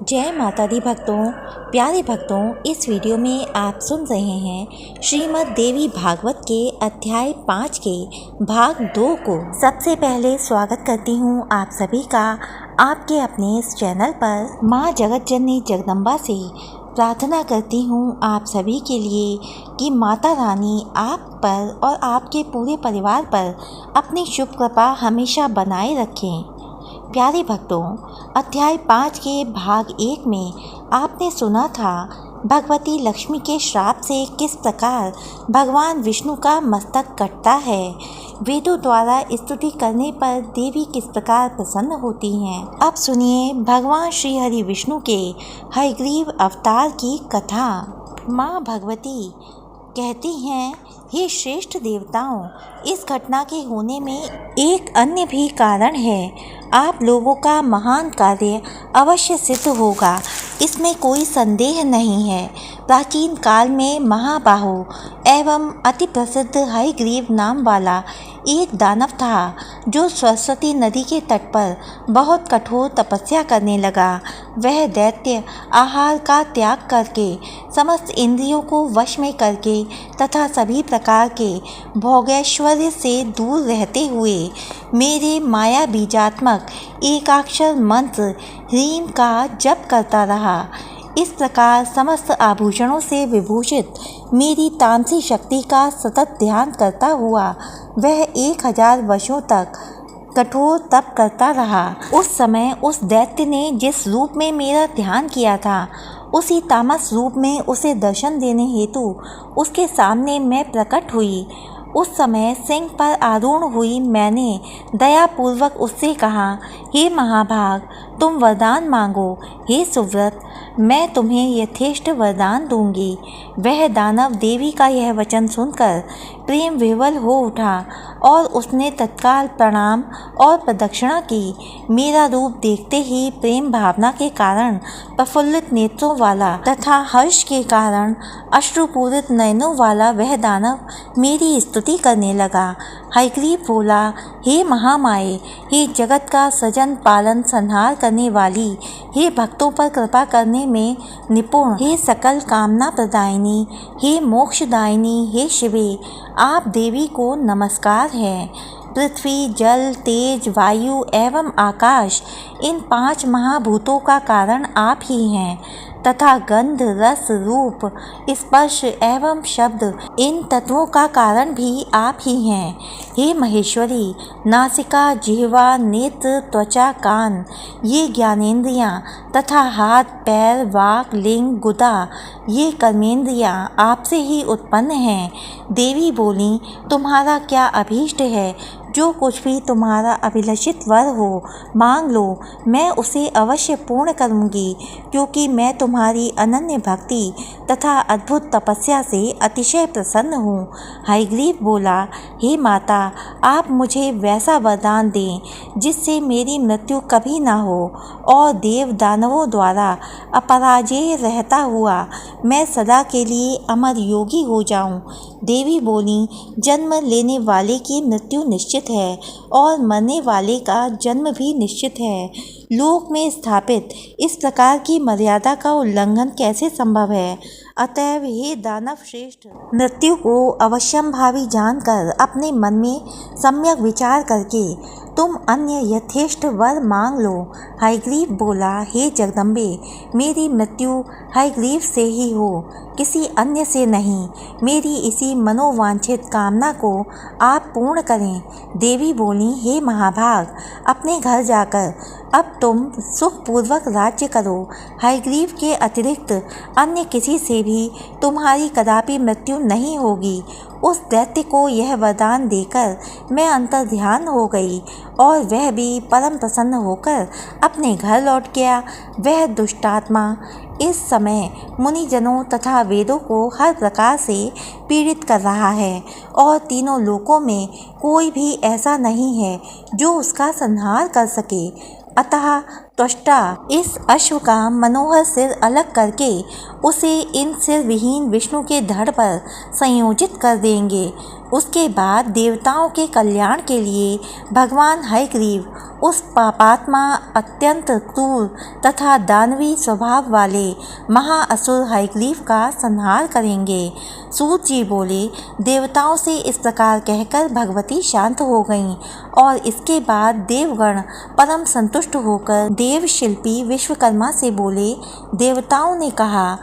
जय माता दी भक्तों, प्यारे भक्तों। इस वीडियो में आप सुन रहे हैं श्रीमद् देवी भागवत के अध्याय 5 के भाग 2 को। सबसे पहले स्वागत करती हूँ आप सभी का आपके अपने इस चैनल पर। माँ जगत जननी जगदम्बा से प्रार्थना करती हूँ आप सभी के लिए कि माता रानी आप पर और आपके पूरे परिवार पर अपनी शुभ कृपा हमेशा बनाए रखें। प्यारे भक्तों, अध्याय 5 के भाग 1 में आपने सुना था भगवती लक्ष्मी के श्राप से किस प्रकार भगवान विष्णु का मस्तक कटता है। वेदों द्वारा स्तुति करने पर देवी किस प्रकार प्रसन्न होती हैं। अब सुनिए भगवान श्री हरि विष्णु के हयग्रीव अवतार की कथा। माँ भगवती कहती हैं, हे श्रेष्ठ देवताओं, इस घटना के होने में एक अन्य भी कारण है। आप लोगों का महान कार्य अवश्य सिद्ध होगा, इसमें कोई संदेह नहीं है। प्राचीन काल में महाबाहु एवं अति प्रसिद्ध हयग्रीव नाम वाला एक दानव था, जो सरस्वती नदी के तट पर बहुत कठोर तपस्या करने लगा। वह दैत्य आहार का त्याग करके, समस्त इंद्रियों को वश में करके तथा सभी प्रकार के भोगैश्वर्य से दूर रहते हुए मेरे माया बीजात्मक एकाक्षर मंत्र ह्रीम का जप करता रहा। इस प्रकार समस्त आभूषणों से विभूषित मेरी तामसी शक्ति का सतत ध्यान करता हुआ वह 1000 वर्षों तक कठोर तप करता रहा। उस समय उस दैत्य ने जिस रूप में मेरा ध्यान किया था, उसी तामस रूप में उसे दर्शन देने हेतु उसके सामने मैं प्रकट हुई। उस समय सिंह पर आरूढ़ हुई मैंने दयापूर्वक उससे कहा, हे महाभाग, तुम वरदान मांगो। हे सुव्रत, मैं तुम्हें यथेष्ट वरदान दूंगी। वह दानव देवी का यह वचन सुनकर प्रेम विह्वल हो उठा और उसने तत्काल प्रणाम और प्रदक्षिणा की। मेरा रूप देखते ही प्रेम भावना के कारण प्रफुल्लित नेत्रों वाला तथा हर्ष के कारण अश्रुपूरित नयनों वाला वह दानव मेरी स्तुति करने लगा। हयग्रीव बोला, हे महामाये, हे जगत का सजन पालन संहार करने वाली, हे भक्तों पर कृपा करने में निपुण, हे सकल कामना प्रदायिनी, हे मोक्षदायिनी, हे शिवे, आप देवी को नमस्कार है। पृथ्वी, जल, तेज, वायु एवं आकाश, इन 5 महाभूतों का कारण आप ही हैं तथा गंध, रस, रूप, स्पर्श एवं शब्द, इन तत्वों का कारण भी आप ही हैं। हे महेश्वरी, नासिका, जिह्वा, नेत्र, त्वचा, कान, ये ज्ञानेंद्रियाँ तथा हाथ, पैर, वाक, लिंग, गुदा, ये कर्मेंद्रियाँ आपसे ही उत्पन्न हैं। देवी बोली, तुम्हारा क्या अभीष्ट है? जो कुछ भी तुम्हारा अभिलषित वर हो मांग लो, मैं उसे अवश्य पूर्ण करूँगी, क्योंकि मैं तुम्हारी अनन्य भक्ति तथा अद्भुत तपस्या से अतिशय प्रसन्न हूँ। हयग्रीव बोला, हे माता, आप मुझे वैसा वरदान दें जिससे मेरी मृत्यु कभी ना हो और देव दानवों द्वारा अपराजेय रहता हुआ मैं सदा के लिए अमर योगी हो जाऊँ। देवी बोली, जन्म लेने वाले की मृत्यु निश्चित है और मरने वाले का जन्म भी निश्चित है। लोक में स्थापित इस प्रकार की मर्यादा का उल्लंघन कैसे संभव है? अतएव हे दानव श्रेष्ठ, मृत्यु को अवश्यंभावी जानकर अपने मन में सम्यक विचार करके तुम अन्य यथेष्ट वर मांग लो। हयग्रीव बोला, हे जगदम्बे, मेरी मृत्यु हयग्रीव से ही हो, किसी अन्य से नहीं। मेरी इसी मनोवांछित कामना को आप पूर्ण करें। देवी बोली, हे महाभाग, अपने घर जाकर अब तुम सुखपूर्वक राज्य करो। हयग्रीव के अतिरिक्त अन्य किसी से भी तुम्हारी कदापि मृत्यु नहीं होगी। उस दैत्य को यह वरदान देकर मैं अंतर्ध्यान हो गई और वह भी परम प्रसन्न होकर अपने घर लौट गया। वह दुष्टात्मा इस समय मुनिजनों तथा वेदों को हर प्रकार से पीड़ित कर रहा है और तीनों लोकों में कोई भी ऐसा नहीं है जो उसका संहार कर सके। अतः त्वष्टा इस अश्व का मनोहर सिर अलग करके उसे इन सिर विहीन विष्णु के धड़ पर संयोजित कर देंगे। उसके बाद देवताओं के कल्याण के लिए भगवान हयग्रीव उस पापात्मा अत्यंत क्रूर तथा दानवी स्वभाव वाले महाअसुर हयग्रीव का संहार करेंगे। सूत जी बोले, देवताओं से इस प्रकार कहकर भगवती शांत हो गईं और इसके बाद देवगण परम संतुष्ट होकर देव शिल्पी विश्वकर्मा से बोले, देवताओं ने कहा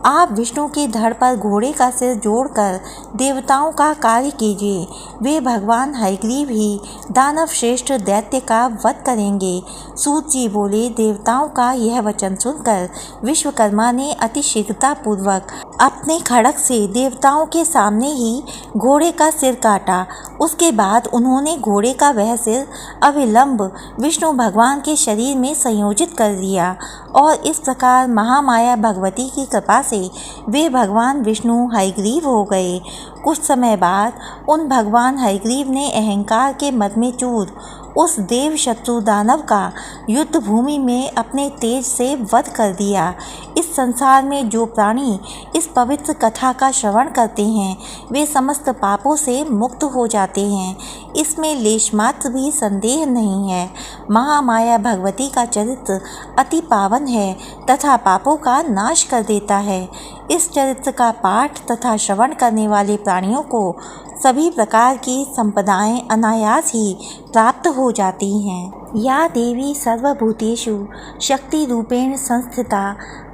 आप विष्णु के धड़ पर घोड़े का सिर जोड़कर देवताओं का कार्य कीजिए। वे भगवान हयग्रीव ही दानव श्रेष्ठ दैत्य का वध करेंगे। सूत जी बोले, देवताओं का यह वचन सुनकर विश्वकर्मा ने अति शीघ्रता पूर्वक अपने खड़ग से देवताओं के सामने ही घोड़े का सिर काटा। उसके बाद उन्होंने घोड़े का वह सिर अविलंब विष्णु भगवान के शरीर में संयोजित कर दिया और इस प्रकार महामाया भगवती की कृपा से वे भगवान विष्णु हयग्रीव हो गए। कुछ समय बाद उन भगवान हयग्रीव ने अहंकार के मद में चूर उस देव शत्रु दानव का युद्ध भूमि में अपने तेज से वध कर दिया। इस संसार में जो प्राणी इस पवित्र कथा का श्रवण करते हैं वे समस्त पापों से मुक्त हो जाते हैं, इसमें लेशमात्र भी संदेह नहीं है। महामाया भगवती का चरित्र अति पावन है तथा पापों का नाश कर देता है। इस चरित्र का पाठ तथा श्रवण करने वाले प्राणियों को सभी प्रकार की संपदाएं अनायास ही प्राप्त हो जाती हैं। या देवी सर्वभूतेषु शक्ति रूपेण संस्थिता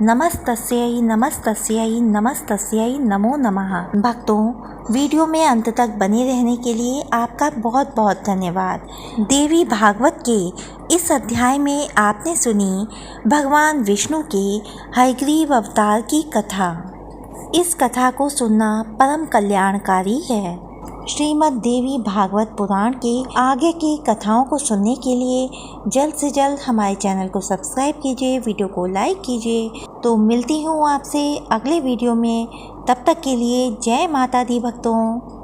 नमस्तस्यै नमस्तस्यै नमस्तस्यै नमो नमः। भक्तों, वीडियो में अंत तक बने रहने के लिए आपका बहुत बहुत धन्यवाद। देवी भागवत के इस अध्याय में आपने सुनी भगवान विष्णु के हयग्रीव अवतार की कथा। इस कथा को सुनना परम कल्याणकारी है। श्रीमद् देवी भागवत पुराण के आगे की कथाओं को सुनने के लिए जल्द से जल्द हमारे चैनल को सब्सक्राइब कीजिए, वीडियो को लाइक कीजिए। तो मिलती हूँ आपसे अगले वीडियो में, तब तक के लिए जय माता दी भक्तों।